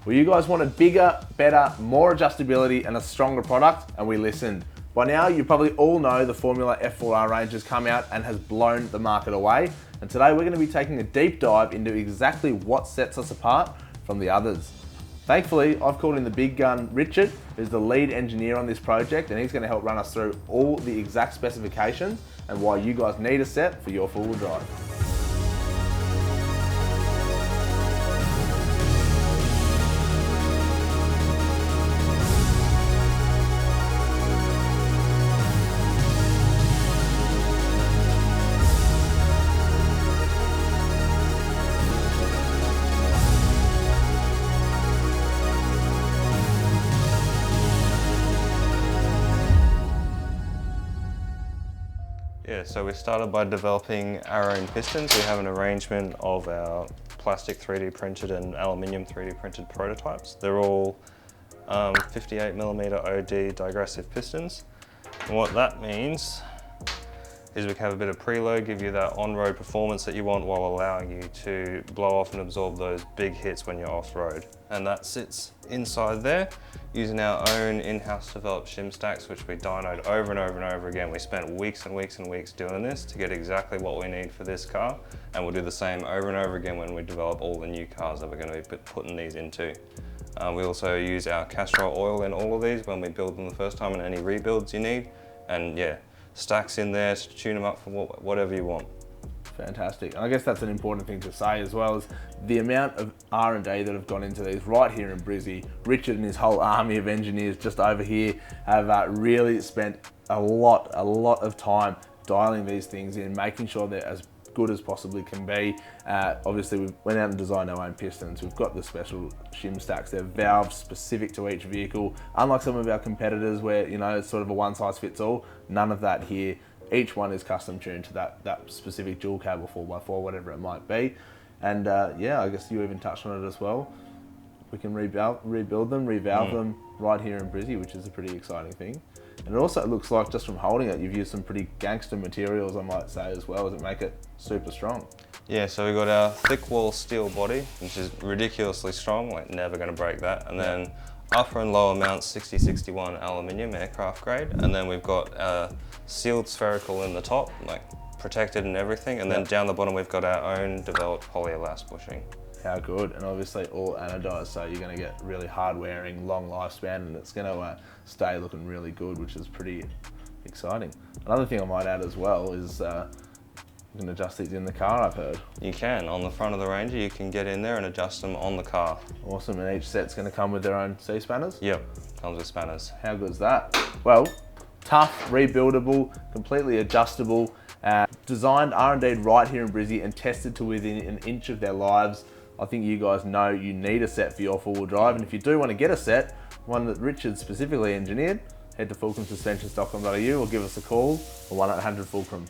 Well, you guys wanted bigger, better, more adjustability and a stronger product, and we listened. By now, you probably all know the Formula F4R range has come out and has blown the market away. And today we're going to be taking a deep dive into exactly what sets us apart from the others. Thankfully, I've called in the big gun, Richard, who's the lead engineer on this project, and he's going to help run us through all the exact specifications and why you guys need a set for your four-wheel drive. Yeah, so we started by developing our own pistons. We have an arrangement of our plastic 3D printed and aluminium 3D printed prototypes. They're all 58mm OD digressive pistons. And what that means is we can have a bit of preload, give you that on-road performance that you want while allowing you to blow off and absorb those big hits when you're off-road. And that sits inside there using our own in-house developed shim stacks, which we dynoed over and over and over again. We spent weeks and weeks and weeks doing this to get exactly what we need for this car. And we'll do the same over and over again when we develop all the new cars that we're going to be putting these into. We also use our castor oil in all of these when we build them the first time and any rebuilds you need. And yeah, stacks in there to tune them up for whatever you want. Fantastic. And I guess that's an important thing to say as well, is the amount of R&D that have gone into these right here in Brizzy. Richard and his whole army of engineers just over here have really spent a lot of time dialing these things in, making sure they're as good as possibly can be. Obviously we went out and designed our own pistons. We've got the special shim stacks. They're valves specific to each vehicle. Unlike some of our competitors where, you know, it's sort of a one size fits all, none of that here. Each one is custom tuned to that specific dual cab or 4x4, whatever it might be. And yeah, I guess you even touched on it as well. We can rebuild them, revalve them right here in Brizzy, which is a pretty exciting thing. And it also looks like, just from holding it, you've used some pretty gangster materials, I might say, as well, as it make it super strong. Yeah, so we've got our thick wall steel body, which is ridiculously strong, like never going to break that. And then upper and lower mounts 6061 aluminium aircraft grade. And then we've got sealed spherical in the top, like protected and everything. And then down the bottom, we've got our own developed polyelast bushing. How good. And obviously all anodized, so you're going to get really hard wearing, long lifespan, and it's going to stay looking really good, which is pretty exciting. Another thing I might add as well is you can adjust these in the car, I've heard. You can. On the front of the Ranger, you can get in there and adjust them on the car. Awesome. And each set's going to come with their own C-spanners? Yep, comes with spanners. How good is that? Well, tough, rebuildable, completely adjustable, designed R&D'd right here in Brizzy and tested to within an inch of their lives. I think you guys know you need a set for your four-wheel drive, and if you do want to get a set, one that Richard specifically engineered, head to fulcrumsuspensions.com.au or give us a call, or 1-800-FULCRUM.